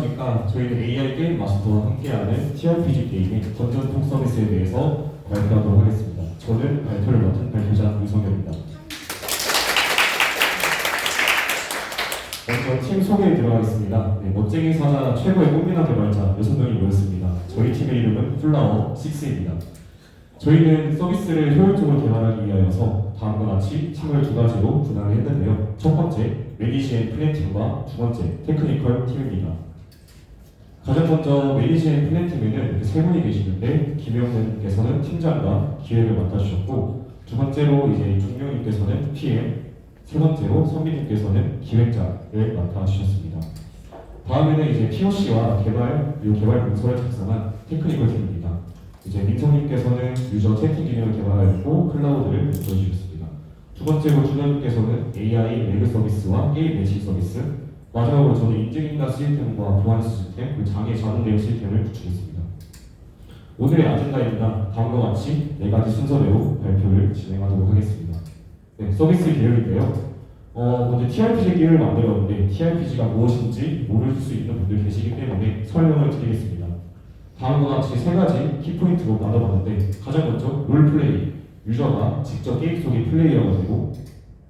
안녕하십니까. 저희는 AI 게임 마스터와 함께하는 TRPG 게임의 던전통 서비스에 대해서 발표하도록 하겠습니다. 저는 발표를 맡은 발표자 유성현입니다. 먼저 팀 소개에 들어가겠습니다. 멋쟁이 사자 최고의 꽃미남 개발자 6명이 모였습니다. 저희 팀의 이름은 플라워 6입니다. 저희는 서비스를 효율적으로 개발하기 위하여서 다음과 같이 팀을 두 가지로 분할을 했는데요. 첫 번째, 매니지 앤 플랜 팀과 두 번째, 테크니컬 팀입니다. 가장 먼저 매니지 앤 플랜 팀에는 이렇게 세 분이 계시는데 김영훈님께서는 팀장과 기획을 맡아주셨고 두 번째로 이제 종룡님께서는 PM, 세 번째로 선비님께서는 기획자를 맡아주셨습니다. 다음에는 이제 POC와 개발 그리고 개발 문서를 작성한 테크니컬 팀입니다. 이제 민성님께서는 유저 채팅 기능을 개발하였고 클라우드를 보여주셨습니다. 두 번째로 준현님께서는 AI 웹 서비스와 게임 매칭 서비스, 마지막으로 저는 인증인가 시스템과 보안 시스템, 그리고 장애 자동 대응 시스템을 구축했습니다. 오늘의 아젠다입니다. 다음과 같이 네 가지 순서대로 발표를 진행하도록 하겠습니다. 네, 서비스 계열인데요. 먼저 TRPG 계열을 만들었는데 TRPG가 무엇인지 모를 수 있는 분들 계시기 때문에 설명을 드리겠습니다. 다음과 같이 세 가지 키포인트로 나눠봤는데 가장 먼저 롤플레이, 유저가 직접 게임 속의 플레이어가 되고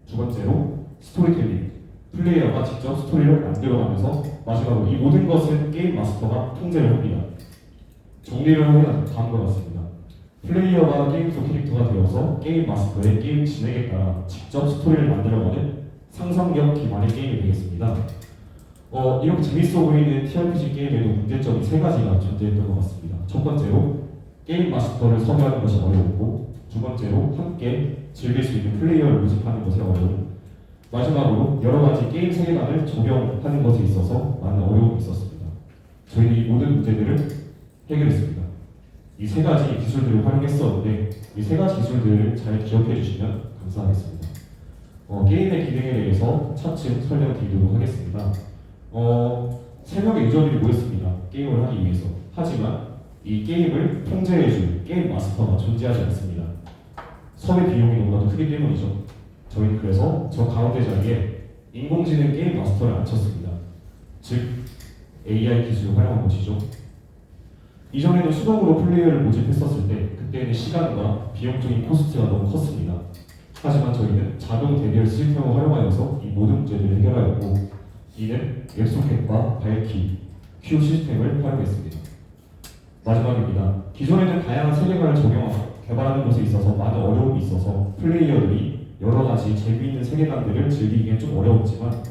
두 번째로 스토리텔링, 플레이어가 직접 스토리를 만들어가면서 마지막으로 이 모든 것은 게임 마스터가 통제를 합니다. 정리를 하면 다음과 같습니다. 플레이어가 게임 속 캐릭터가 되어서 게임 마스터의 게임 진행에 따라 직접 스토리를 만들어가는 상상력 기반의 게임이 되겠습니다. 이렇게 재밌어 보이는 TRPG 게임에도 문제점이 세 가지가 존재했던 것 같습니다. 첫 번째로 게임 마스터를 섭외하는 것이 어려웠고 두 번째로 함께 즐길 수 있는 플레이어를 모집하는 것이 어려움, 마지막으로 여러 가지 게임 세계관을 적용하는 것에 있어서 많은 어려움이 있었습니다. 저희는 이 모든 문제들을 해결했습니다. 이 세 가지 기술들을 활용했었는데 이 세 가지 기술들을 잘 기억해 주시면 감사하겠습니다. 게임의 기능에 대해서 차츰 설명드리도록 하겠습니다. 3명의 유저들이 모였습니다. 게임을 하기 위해서. 하지만 이 게임을 통제해줄 게임 마스터가 존재하지 않습니다. 섭외 비용이 너무나도 크기 때문이죠. 저희는 그래서 저 가운데 자리에 인공지능 게임 마스터를 앉혔습니다. 즉 AI 기술을 활용한 것이죠. 이전에는 수동으로 플레이어를 모집했었을 때 그때는 시간과 비용적인 코스트가 너무 컸습니다. 하지만 저희는 자동 대결 시스템을 활용하여서 이 모든 문제들을 해결하였고 이는 웹소켓과 밝기, 큐 시스템을 활용했습니다. 마지막입니다. 기존에는 다양한 세계관을 개발하는 것에 있어서 많은 어려움이 있어서 플레이어들이 여러 가지 재미있는 세계관들을 즐기기엔 좀 어려웠지만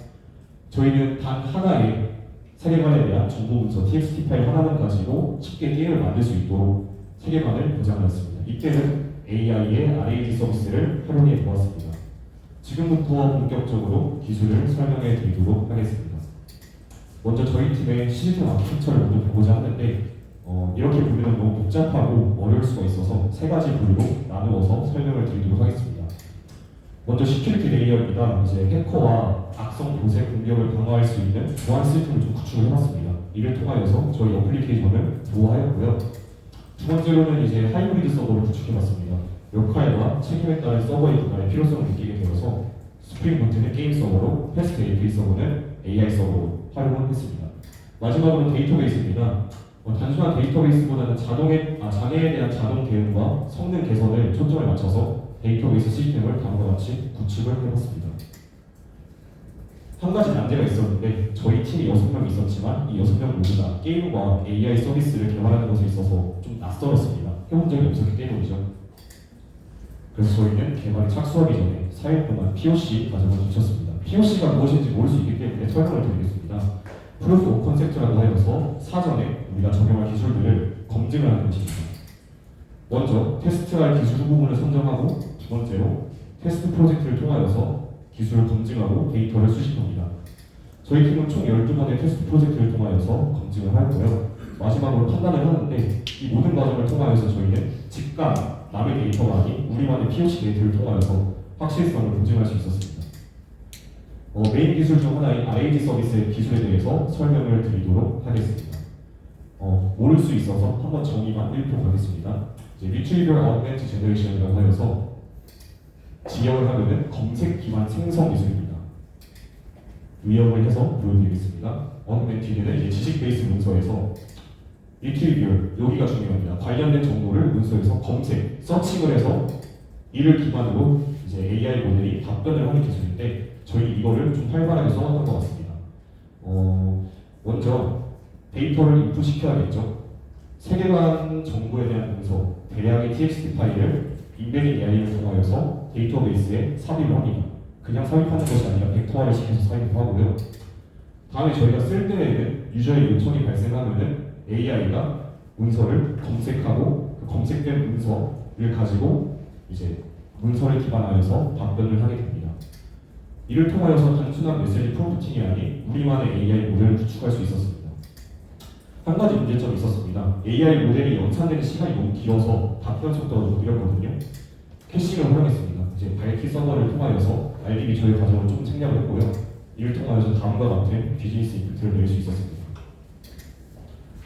저희는 단 하나의 세계관에 대한 정보 문서 TXT 파일 하나만 가지고 쉽게 게임을 만들 수 있도록 세계관을 보장하였습니다. 이때는 AI의 RAG 서비스를 활용해 보았습니다. 지금부터 본격적으로 기술을 설명해 드리도록 하겠습니다. 먼저 저희 팀의 시스템 아키텍처를 먼저 보고자 하는데 이렇게 보면 너무 복잡하고 어려울 수가 있어서 세 가지 부류로 나누어서 설명을 드리도록 하겠습니다. 먼저 시큐리티 레이어입니다. 이제 해커와 악성 도새 공격을 방어할 수 있는 보안 시스템을 좀 구축을 해봤습니다. 이를 통하여서 저희 어플리케이션을 보호하였고요. 두 번째로는 이제 하이브리드 서버를 구축해봤습니다. 역할과 책임에 따른 서버의 분할의 필요성을 느끼게 되어서 스프링 보트는 게임 서버로, 패스트 API 서버는 AI 서버로 활용을 했습니다. 마지막으로 데이터베이스입니다. 단순한 데이터베이스보다는 장애에 대한 자동 대응과 성능 개선을 초점을 맞춰서 데이터베이스 시스템을 다음과 같이 구축을 해봤습니다. 한 가지 난제가 있었는데 저희 팀이 6명이 있었지만 이 6명 모두 다 게임과 AI 서비스를 개발하는 것에 있어서 좀 낯설었습니다. 해본 적이 없었기 때문이죠. 그래서 저희는 개발에 착수하기 전에 4일 동안 POC 과정을 거쳤습니다. POC가 무엇인지 모를 수 있기 때문에 설명을 드리겠습니다. 프루프 오브 컨셉트라고 하여서 사전에 우리가 적용할 기술들을 검증을 하는 것입니다. 먼저 테스트할 기술 부분을 선정하고 두 번째로 테스트 프로젝트를 통하여서 기술을 검증하고 데이터를 수집합니다. 저희 팀은 총 12번의 테스트 프로젝트를 통하여서 검증을 하였고요. 마지막으로 판단을 하는데 이 모든 과정을 통하여서 저희는 직감 남의 데이터가 아닌 우리만의 POC 데이터를 통하여서 확실성을 보증할 수 있었습니다. 메인 기술 중 하나인 RAG 서비스의 기술에 대해서 설명을 드리도록 하겠습니다. 모를 수 있어서 한번 정의만 1표 가겠습니다. Retrieval Augmented Generation이라고 하여서 지역을 하면은 검색 기반 생성 기술입니다. 요약을 해서 보여드리겠습니다. 맨 뒤에는 이제 지식 베이스 문서에서 리트리뷰, 여기가 중요합니다. 관련된 정보를 문서에서 검색, 서칭을 해서 이를 기반으로 이제 AI 모델이 답변을 하는 기술인데 저희 이거를 좀 활발하게 써왔던 것 같습니다. 먼저 데이터를 인풋시켜야겠죠. 세계관 정보에 대한 문서, 대량의 txt 파일을 인베딩 AI를 통하여서 데이터베이스에 삽입을 합니다. 그냥 삽입하는 것이 아니라 벡터화를 시켜서 삽입을 하고요. 다음에 저희가 쓸 때에는 유저의 요청이 발생하면은 AI가 문서를 검색하고 그 검색된 문서를 가지고 이제 문서를 기반하여서 답변을 하게 됩니다. 이를 통하여서 단순한 메시지 프롬프팅이 아닌 우리만의 AI 모델을 구축할 수 있었습니다. 한 가지 문제점이 있었습니다. AI 모델이 연산되는 시간이 너무 길어서 답변 속도가 좀 느렸거든요. 캐싱을 활용했습니다. 이제 발키 서버를 통하여서 RDB 저희 과정을 좀 생략을 했고요. 이를 통하여서 다음과 같은 비즈니스 임팩트를 낼 수 있었습니다.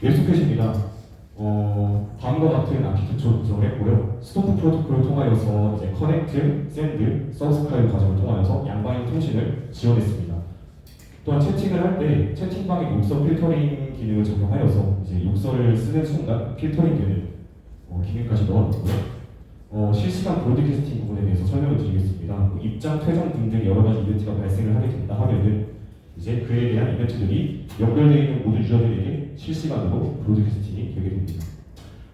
예수 캐시입니다. 다음과 같은 아키텍처를 구성을 했고요. 스토프 프로토콜을 통하여서 이제 커넥트, 샌드, 서브스크라이브 과정을 통하여서 양방향 통신을 지원했습니다. 또한 채팅을 할 때 채팅방에 욕설 필터링 기능을 적용하여서 이제 욕설을 쓰는 순간 필터링되는 기능까지 넣었고요. 실시간 브로드캐스팅 부분에 대해서 설명을 드리겠습니다. 입장, 퇴장 등등 여러 가지 이벤트가 발생을 하게 된다 하면은 이제 그에 대한 이벤트들이 연결되어 있는 모든 유저들에게 실시간으로 브로드캐스팅이 되게 됩니다.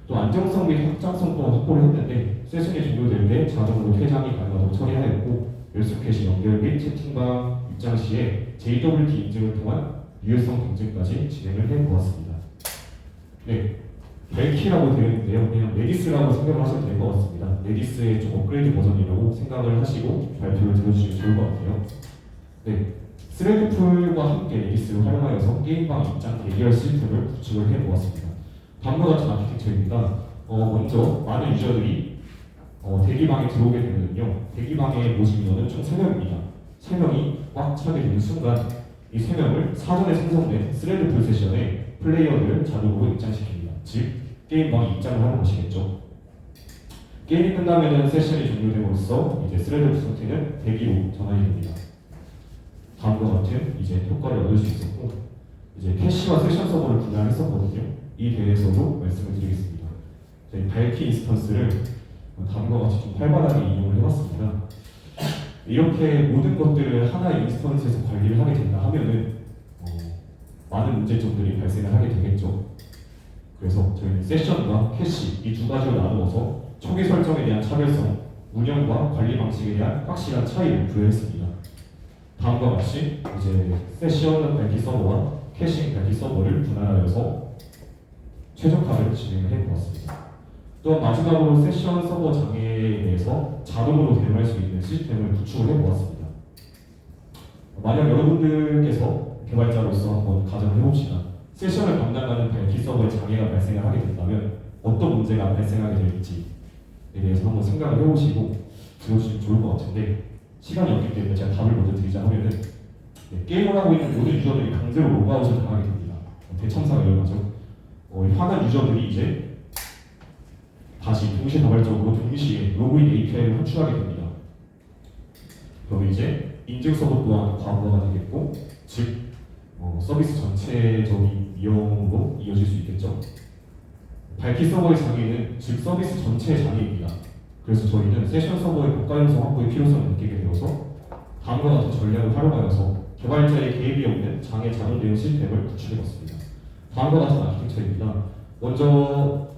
또 안정성 및 확장성 또한 확보를 했는데 세션이 종료될 때 자동으로 퇴장이 가능하도록 처리하였고 열쇠 캐시 연결 및 채팅방 입장 시에 JWT 인증을 통한 유효성 검증까지 진행을 해보았습니다. 네, 벨키라고 되어 있는데요. 그냥 레디스라고 생각을 하셔도 될 것 같습니다. 레디스의 좀 업그레이드 버전이라고 생각을 하시고 발표를 들어주시면 좋을 것 같아요. 네, 스레드풀과 함께 레디스를 활용하여서 게임방 입장 대결 시스템을 구축을 해보았습니다. 다음과 같은 아키텍처입니다. 먼저 많은 유저들이 대기방에 들어오게 되면요. 대기방의 모집 인원은 총 3명입니다. 3명이 꽉 차게 되는 순간 이 3명을 사전에 생성된 스레드풀 세션에 플레이어들을 자동으로 입장시킵니다. 즉, 게임방에 입장을 하는 것이겠죠. 게임이 끝나면 세션이 종료됨으로써 이제 스레드풀 상태는 대기로 전환이 됩니다. 다음과 같은 이제 효과를 얻을 수 있었고 이제 캐시와 세션 서버를 분할했었거든요. 이 대해서도 말씀을 드리겠습니다. 저희 발키 인스턴스를 다음과 같이 좀 활발하게 이용을 해봤습니다. 이렇게 모든 것들을 하나의 인스턴스에서 관리를 하게 된다 하면은 많은 문제점들이 발생을 하게 되겠죠. 그래서 저희는 세션과 캐시 이 두 가지를 나누어서 초기 설정에 대한 차별성, 운영과 관리 방식에 대한 확실한 차이를 부여했습니다. 다음과 같이 이제 세션 발키 서버와 캐싱 발키 서버를 분할하여서 최적화를 진행을 해보았습니다. 또 마지막으로 세션 서버 장애에 대해서 자동으로 대응할 수 있는 시스템을 구축을 해보았습니다. 만약 여러분들께서 개발자로서 한번 가정을 해봅시다. 세션을 담당하는 발키 서버에 장애가 발생을 하게 된다면 어떤 문제가 발생하게 될지에 대해서 한번 생각을 해보시고 들어주시면 좋을 것 같은데 시간이 없기 때문에 제가 답을 먼저 드리자 하면은 게임을 하고 있는 모든 유저들이 강제로 로그아웃을 당하게 됩니다. 대참사가 일어나죠. 화난 유저들이 이제 다시 동시다발적으로 동시에 로그인 API를 호출하게 됩니다. 그럼 이제 인증 서버 또한 과부하가 되겠고, 즉 서비스 전체적인 위험으로 이어질 수 있겠죠. 발키 서버의 장애는 즉 서비스 전체의 장애입니다. 그래서 저희는 세션 서버의 고가 형성 확보의 필요성을 느끼게 되어서 다음과 같은 전략을 활용하여서 개발자의 개입이 없는 장애 자동 대응 시스템을 구축해봤습니다. 다음과 같은 아키텍처입니다. 먼저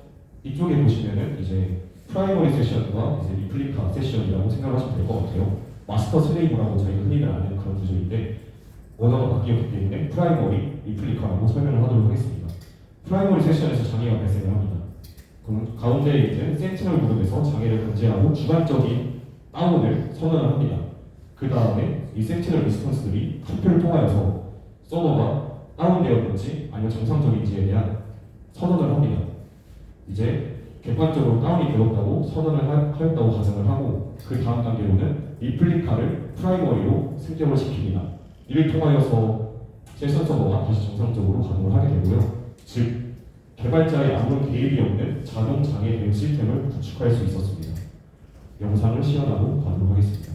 이쪽에 보시면은 이제 프라이머리 세션과 이제 리플리카 세션이라고 생각하시면 될 것 같아요. 마스터 슬레이브라고 저희가 흔히들 아는 그런 구조인데 언어가 바뀌었기 때문에 프라이머리, 리플리카라고 설명을 하도록 하겠습니다. 프라이머리 세션에서 장애가 발생을 합니다. 그럼 가운데에 있는 센티널 그룹에서 장애를 감지하고 주관적인 다운을 선언을 합니다. 그 다음에 이 센티널 리스폰스들이 투표를 통하여서 서버가 다운되었는지 아니면 정상적인지에 대한 선언을 합니다. 이제 객관적으로 다운이 되었다고 선언을 하였다고 가정을 하고 그 다음 단계로는 리플리카를 프라이머리로 승격을 시킵니다. 이를 통하여서 세션 서버가 다시 정상적으로 가동을 하게 되고요. 즉 개발자의 아무런 개입이 없는 자동 장애 대응 시스템을 구축할 수 있었습니다. 영상을 시연하고 가도록 하겠습니다.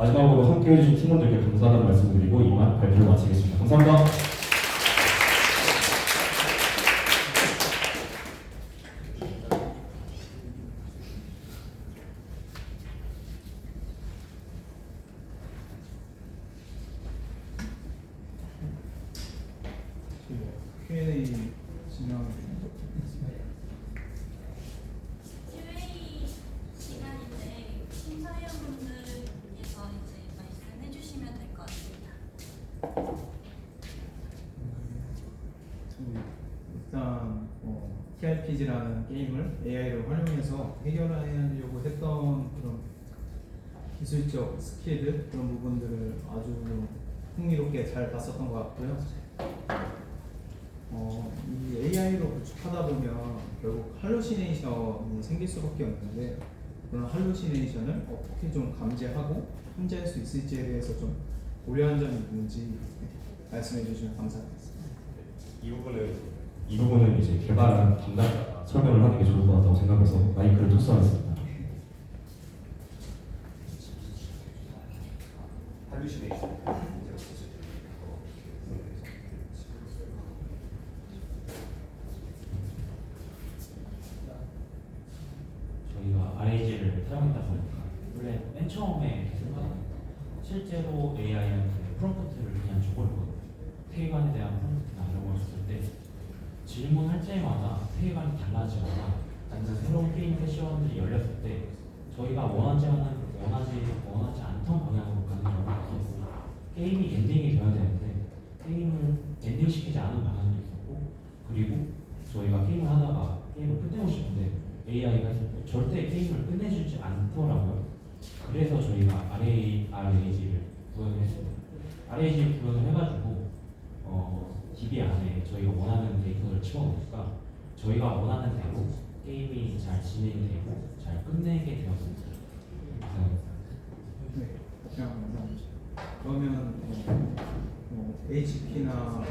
마지막으로 함께 해주신 팀원들께 감사하다는 말씀드리고 이만 발표를 마치겠습니다. 감사합니다. Q&A 진행하겠습니다. Q&A 시간인데 심사위원분들께서 이제 말씀해 주시면 될 것 같습니다. 일단 TRPG라는 게임을 AI를 활용해서 해결하려고 했던 그런 기술적 스킬들 그런 부분들을 아주 흥미롭게 잘 봤었던 것 같고요. 이 AI로 구축하다 보면 결국 할루시네이션이 생길 수밖에 없는데 그런 할루시네이션을 어떻게 좀 감지하고 통제할 수 있을지에 대해서 좀 고려한 점이 있는지 말씀해 주시면 감사하겠습니다. 이 부분은 이제 개발한 담당자가 설명을 하는 게 좋을 것 같다고 생각해서 마이크를 특수하겠습니다. 저희가 RAG를 사용했다 보니까 원래 맨 처음에 실제로 AI한테 프롬프트를 그냥 줘버렸거든요. 세계관에 대한 프롬프트나 이런 걸 줬을 때 질문할 때마다 세계관이 달라지거나 아니면 새로운 게임 세션이 열렸을 때 저희가 원하지 않던 방향으로 가는 경우가 있었고 게임이 엔딩이 되어야 되는데 게임을 엔딩시키지 않은 방향도 있었고 그리고 저희가 게임을 하다가 게임을 끝내고 싶은데 AI가 절대 게임을 끝내주지 않더라고요. 그래서 저희가 RAG를 구현을 했습니다. RAG 구현을 해가지고 DB 안에 저희가 원하는 데이터를 집어넣으니까 저희가 원하는 대로 게임이 잘 진행되고 잘 끝내게 되었습니다. 네, 감사합니다. 그러면 HP나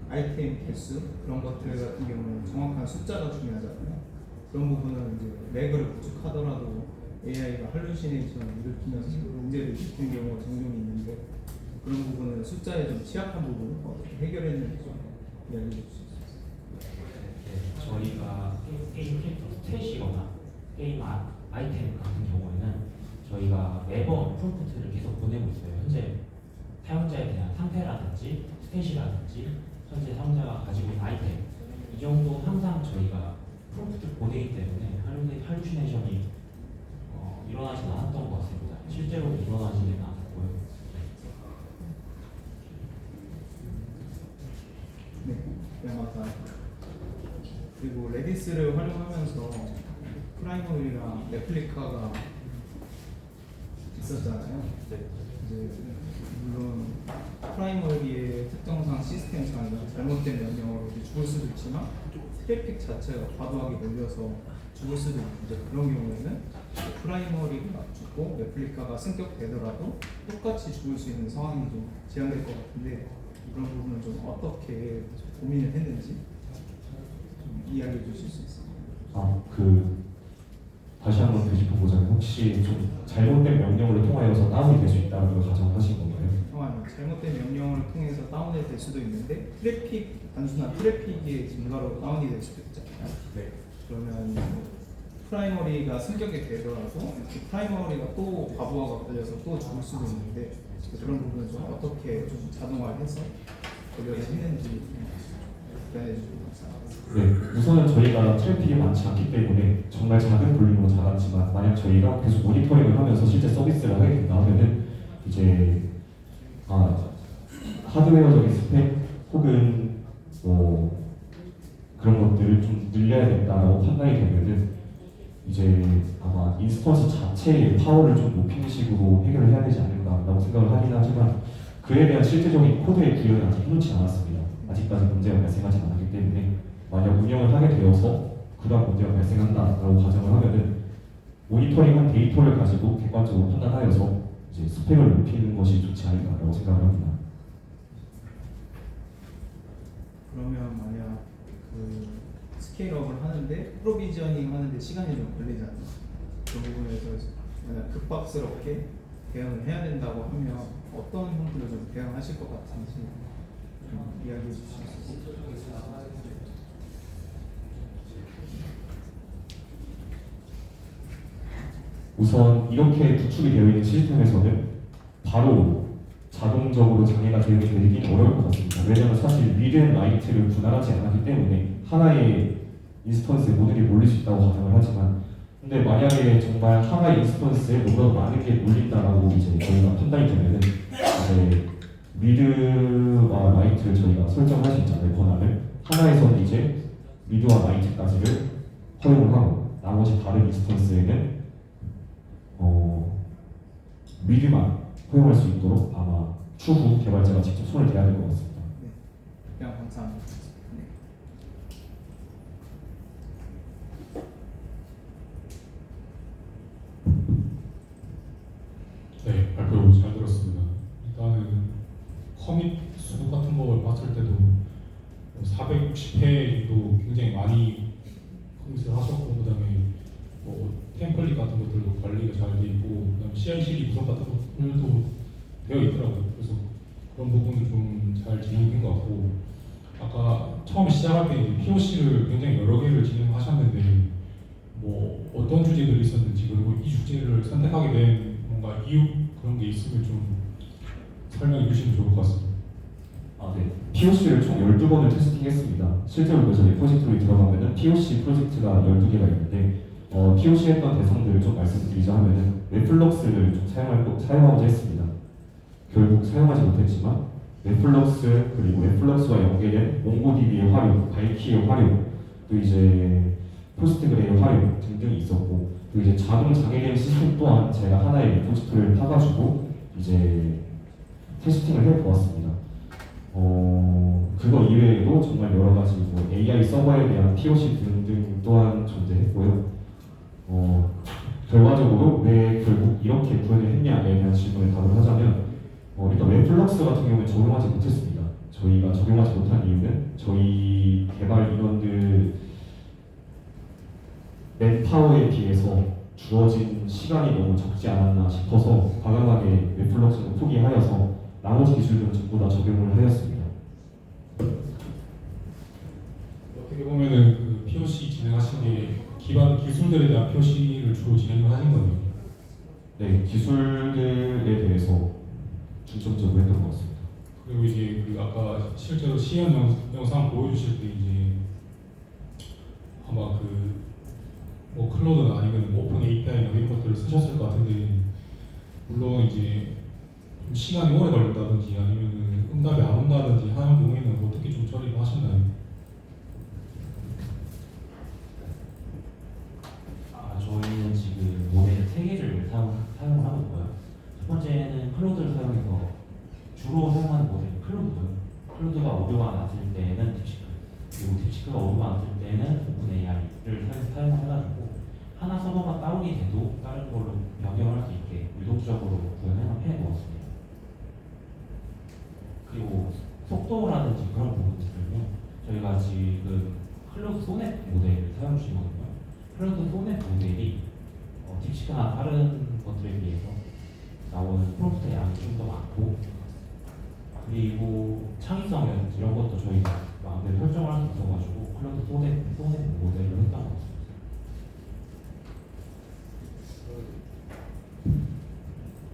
아이템 개수 그런 것들 같은 경우는 정확한 숫자가 중요하잖아요. 그런 부분은 이제 렉을 구축하더라도 AI가 할루시네이션을 일으키면서 문제를 일으키는 경우가 종종 있는데 그런 부분은 숫자에 좀 취약한 부분을 어떻게 해결했는지 좀 이야기해 주실 수 있어요? 저희가 게임 캐릭터 스탯이거나 게임 아이템 같은 경우에는 저희가 매번 프롬프트를 계속 보내고 있어요. 현재 사용자에 대한 상태라든지 스탯이라든지 현재 사용자가 가지고 있는 아이템 이 정도 항상 저희가 프롬프트를 보내기 때문에 할루시네이션이 일어나지는 않았던 것 같습니다. 실제로 일어나지는 않았고요. 네, 감사합니다. 그리고 레디스를 활용하면서 프라이머리랑 레플리카가 있었잖아요. 이제 물론 프라이머리의 특정상 시스템상 잘못된 명령으로 죽을 수도 있지만 트래픽 자체가 과도하게 몰려서 죽을 수도 있는데 그런 경우에는 프라이머리가 죽고 레플리카가 승격되더라도 똑같이 죽을 수 있는 상황이 좀 제한될 것 같은데 그런 부분은 좀 어떻게 고민을 했는지 좀 이야기해 주실 수 있어요? 다시 한번 되짚어보자면 혹시 좀 잘못된 명령으로 통하여서 다운이 될 수 있다는 걸 가정하신 건가요? 아니요. 잘못된 명령을 통해서 다운이 될 수도 있는데 단순한 트래픽의 증가로 다운이 될 수도 있잖아요. 네. 그러면 프라이머리가 승격이 되더라도 그 프라이머리가 또 과부하가 걸려서 또 죽을 수도 있는데 그런 부분은 좀 어떻게 좀 자동화해서 고려를 했는지 답변해 주시면 감사합니다. 네, 우선은 저희가 트래픽이 많지 않기 때문에 정말 작은 볼륨으로 작았지만 만약 저희가 계속 모니터링을 하면서 실제 서비스를 하게 된다 하면은 이제 하드웨어적인 스펙 혹은 그런 것들을 좀 늘려야 된다고 판단이 되면은 이제 아마 인스턴스 자체의 파워를 좀 높이는 식으로 해결을 해야 되지 않을까라고 생각을 하긴 하지만 그에 대한 실제적인 코드의 구현은 아직 해놓지 않았습니다. 아직까지 문제가 발생하지 않았기 때문에 만약 운영을 하게 되어서 그런 문제가 발생한다라고 가정을 하면은 모니터링한 데이터를 가지고 객관적으로 판단하여서 이제 스펙을 높이는 것이 좋지 않을까라고 생각을 합니다. 그러면 만약 그 스케일업을 하는데 프로비저닝 하는데 시간이 좀 걸리잖아요. 그 부분에서 만약 급박스럽게 대응을 해야 된다고 하면 어떤 형태로 좀 대응하실 것 같은지 좀 이야기해 주실 수 있어요? 우선 이렇게 구축이 되어 있는 시스템에서는 바로 자동적으로 장애가 제어되긴 어려울 것 같습니다. 왜냐하면 사실 리드 앤 라이트를 분할하지 않았기 때문에 하나의 인스턴스에 모든 게 몰릴 수 있다고 가정을 하지만, 근데 만약에 정말 하나의 인스턴스에 너무나 많은 게 몰린다라고 이제 저희가 판단이 되면은 이제 리드와 라이트를 저희가 설정할 수 있잖아요. 권한을 하나에서는 이제 리드와 라이트까지를 허용을 하고 나머지 다른 인스턴스에는 리드만 허용할 수 있도록 아마 추후 개발자가 직접 손을 대야 될 것 같습니다. 그냥 감사합니다. 네. 네, 발표 잘 들었습니다. 일단은 커밋 수 같은 걸 봤을 때도 460회도 굉장히 많이 커밋을 하셨고, 그다음에 뭐 템플릿 같은 것들도 관리가 잘 돼 있고, 그다음에 CI/CD 구성 같은 것들도 되어 있더라고요. 그래서 그런 부분은 좀 잘 진행된 것 같고, 아까 처음에 시작할 때 이제 POC를 굉장히 여러 개를 진행하셨는데 뭐 어떤 주제들이 있었는지, 그리고 이 주제를 선택하게 된 뭔가 이유 그런 게 있으면 좀 설명해 주시면 좋을 것 같습니다. 네. POC를 총 12번을 테스팅했습니다. 실제로 그래서 리포지토리 들어가면은 POC 프로젝트가 12개가 있는데 POC 했던 대상들을 좀 말씀드리자 하면은 웹플럭스를 좀 사용하고자 했습니다. 결국 사용하지 못했지만 웹플럭스, 그리고 웹플럭스와 연계된 몽고DB의 활용, 바이키의 활용, 또 이제 포스트그레이의 활용 등등이 있었고, 또 이제 자동 장애된 시스템 또한 제가 하나의 리포지토리를 타가지고 이제 테스팅을 해보았습니다. 그거 이외에도 정말 여러 가지 뭐 AI 서버에 대한 POC 등등 또한 존재했고요. 결과적으로 왜 결국 이렇게 구현을 했냐에 대한 질문에 답을 하자면, 일단 웹플럭스 같은 경우는 적용하지 못했습니다. 저희가 적용하지 못한 이유는 저희 개발 인원들 맨파워에 비해서 주어진 시간이 너무 적지 않았나 싶어서 과감하게 웹플럭스는 포기하여서 나머지 기술들은 전부 다 적용을 하였습니다. 어떻게 보면은 그 POC 진행하신 게 기반 기술들에 대한 POC를 주로 진행을 하신 거네요. 네, 기술들에 대해서 중점적으로 했던 것 같습니다. 그리고 이제 그 아까 실제로 시연 영상 보여주실 때 이제 아마 그 뭐 클로드나 아니면 뭐 오픈 API나 이런 것들을 쓰셨을 것 같은데, 물론 이제 좀 시간이 오래 걸린다든지 아니면 응답이 안 온다든지 하는 경우에는 어떻게 좀 처리를 하셨나요? 저희는 지금 모델 3개를 사용을 하고 있고요. 첫 번째는 클로드를 사용해서 주로 사용하는 모델은 클로드고요. 클로드가 오류가 났을 때는 딥시크, 그리고 딥시크가 오류가 났을 때는 오픈AI를 사용해가지고 하나 서버가 다운이 돼도 다른 걸로 변경할 수 있게 유동적으로 구현해 놓았습니다. 그리고 속도라든지 그런 부분들은요, 저희가 지금 클로드 소넷 모델을 사용 중이거든요. 클로드 소넷 모델이 딥시크나 다른 것들에 비해서 나오는 프롬프트의 양이 좀 더 많고, 그리고 창의성이라든지 이런 것도 저희가 마음대로 설정할 수 있어가지고 클로드 소넷 모델을 했던 것 같습니다.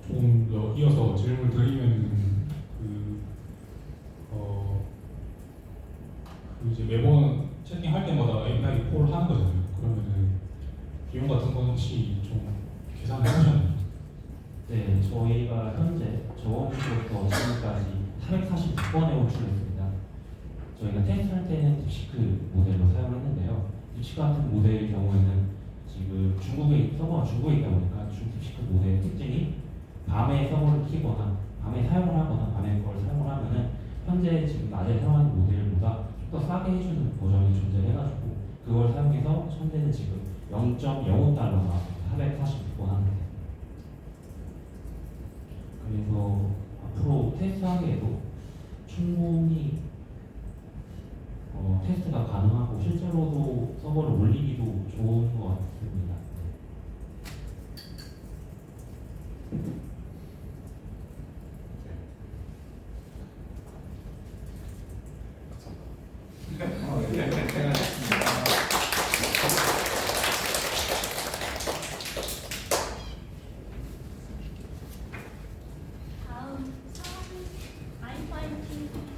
조금 더 이어서 질문을 드리면 그 이제 매번 채팅할 때마다 API 콜 하는 거잖아요. 그러면은 비용 같은 건 혹시 좀 계산을 해보셨나요? 네, 저희가 현재 저번주부터 지금까지 446번에 호출했습니다. 저희가 테스트할 때는 딥시크 모델로 사용했는데요. 딥시크 같은 모델의 경우에는 지금 서버가 중국에 있다 보니까 딥시크 모델의 특징이 밤에 서버를 키거나 밤에 사용을 하거나 밤에 그걸 사용을 하면은 현재 지금 낮에 사용하는 모델보다 좀 더 싸게 해주는 버전이 존재해가지고 그걸 사용해서 현재는 지금 0.05달러가 446번 하는데, 그래서 앞으로 테스트하기에도 충분히 테스트가 가능하고 실제로도 서버를 올리기도 좋은 것 같습니다. 네. 좀 더 이어서 질문을 드리면은 그 이제 매번 채팅할 때마다 API 콜 하는 거잖아요. 그러면은 비용 같은 건 혹시 좀 계산을 해보셨나요? 네, 저희가 현재 저번주부터 지금까지 446번에 호출했습니다. 파이팅.